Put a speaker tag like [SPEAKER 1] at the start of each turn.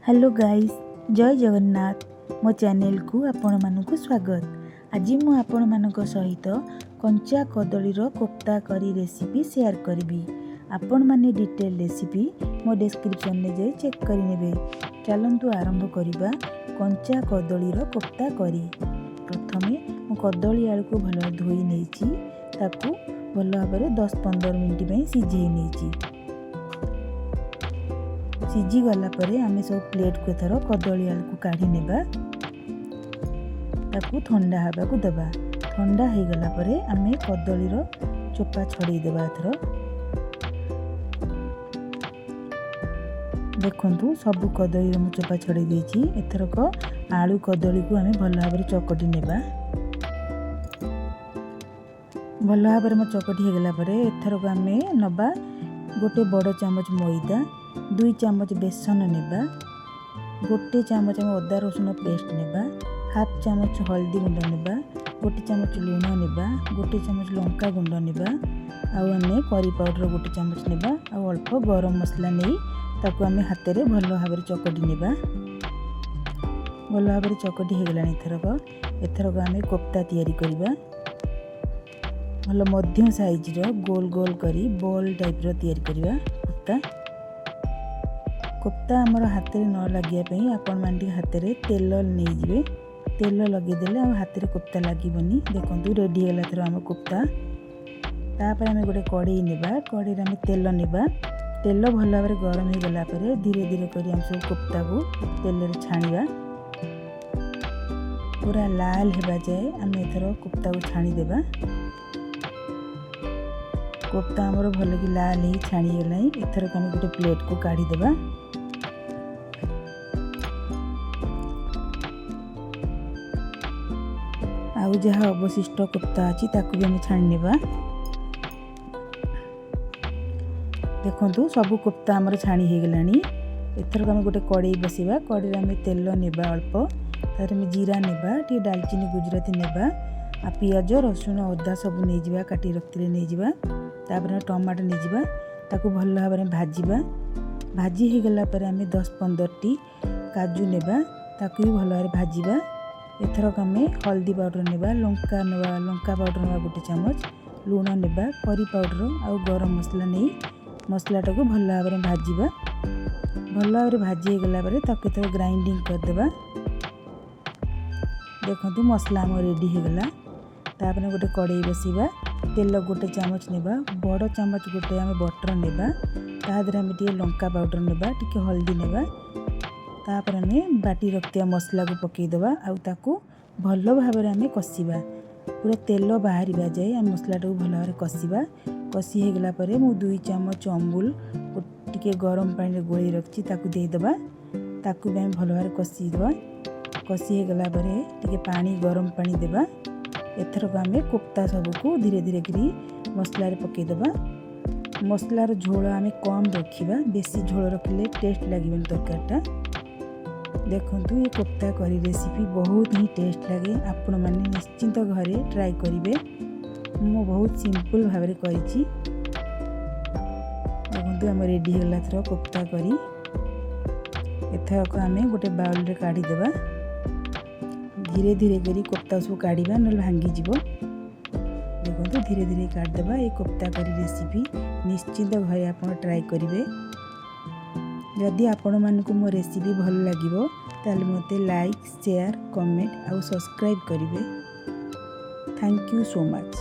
[SPEAKER 1] Hello guys, जय जगन्नाथ। मो channel को आपण मानक स्वागत। आज मु आपण मानक सहित कंचा कदली कोफ्ता करी रेसिपी शेयर करी। आपण माने डिटेल रेसिपी मो डिस्क्रिप्शन में जाई चेक करी नेबे। चलंतु आरंभ करिबा कंचा कदली कोफ्ता करी। प्रथमे मु कदली आलू को भल धोई नेछि, ताकू भल भाबरे 10-15 मिनिट में सिझेई नेछि। सिझी गला परे आमे सब प्लेट को थरो कदली आलू को काढ़ी नेबा, ताकू ठंडा हबा को दबा। ठंडा हे गला परे आमे कदली रो चोपा छड़ेई देबा। थरो देखंतु सब कदली रो चोपा छड़ेई देछि। एथरक आलू कदली को आमे भल भाबरे चकटी नेबा। भल भाबरे म चकटी हे गला परे एथरक आमे नबा गोटे बड़ चामच मैदा, 2 चामच बेसन नेबा, गोटे चामच अदा रसुण पेस्ट नेबा, हाफ चामच हल्दी गुंड नेबा, गोटे चामच लुण नेबा, गोटे चामच लंका गुंड नेबा, आउ आमे करी पाउडर गोटे चामच नेबा, आउ अल्प गरम मसला नहीं ताकू आमे हाथ रे भल भाबरे चकटी नेबा। भल भाबरे चकटी हे गलानी। एथरक आमे कोफ्ता तैयारी करिबा। भल मध्यम साइज रो गोल गोल करी बॉल टाइप रो तैयारी करिबा। कोफ्ता आमर हाथ में न लगे आपण मान हाथ में तेल नहीं जिवे। तेल लगे देले आम हाथ में कोफ्ता लगनी। देखो रेडी है थर आम कोफ्ता। तापर आम गोटे कड़े नेबा। कड़े आम तेल नेबा। तेल भल भाव गरम हो गला धीरे धीरे कर आम सब कोफ्ता को तेल छाणीबा। पूरा लाल हेबा जाए आम एथर कोफ्ता को छाणी देबा। कोफ्ता आमर भल कि लाल ही छाणी गला। एथरक आम गोटे प्लेट को काढ़ी देबा। आउ जहाँ अवशिष्ट कोफ्ता अच्छी ताकू भी आम छाणी नेबा। देखंतु सब कोफ्ता आमर छाणी हो गलानी। एथरक आम गोटे कड़े बसैबा। कड़े आम तेल नेबा अल्प, तार में जीरा नेबा, टी दालचीनी गुजराती नेबा, आ पियाज रसुण अदा सब नहीं जावा काटी रखते नहीं जावा। तापर टमाटो नहीं जावा, ताकू भल भाव में भाजीबा। भाजी हो गला पर आम 10-15 टी काजू नेबा, ताकू भी भल भाव भाजीबा। एथरक आम हल्दी पाउडर नेबा, लंका पाउडर नेबा गोटे चामच, लुण नेबा, करी पाउडर आउ गरम मसला नहीं मसलाटा को भल भाव में भाजीबा। भल भाव भाजी हो गला ताकू एथर ग्राइंडिंग करदेबा। देखंतु मसला आम रेडी हो गला। तापर गोटे कड़े बसैबा। तेल गोटे चामच नेबा, बड़ चामच गोटे आम बटर नेबा, तादर आम टी लंका पाउडर नेबा, टी हल्दी नेबा। तापर आम बाटी रखिया मसला को पकईदेवा। आउ ताकू भल भाव में कषिबा। पूरा तेल बाहर जाए आम मसलाटा को भल भाव कषिबा। कषि हो गला परे मु 2 चामच अमूल टिके गरम पानी गोली रखी ताकू देदेबा। ताकू भी आम भल भाव कषिदेबा। कषि हो गला परे टिके पानी गरम पानी देबा। एथरक आम कोफ्ता सबको धीरे धीरे करी मसला रे पकईदेबा। मसलार झोल आम कम रखिबा, बेसी झोल रखिले टेस्ट लागिबन तरकारीटा। देखंतु ये कोफ्ता करी रेसिपी बहुत ही टेस्ट लगे। आपण माने निश्चिंत घरे ट्राई करिवे। मो बहुत सिंपल भाव में करिछि। देखंतु हम रेडी होला थरो कोफ्ता करी। एथरक आम गोटे बाउल रे काढ़ी देबा। धीरे धीरे करी कोफ्ता सब काढ़ीबा, न भांगी जीवो। देखंतु धीरे धीरे काढ़ देबा। ये कोफ्ता करी रेसिपी निश्चिंत घरे आपण ट्राई करिवे। जदि आपण मानकु मो रेसिपी भल लागिवो ताले मते लाइक, शेयर, कमेंट आउ सब्सक्राइब करिवे। Thank you so much.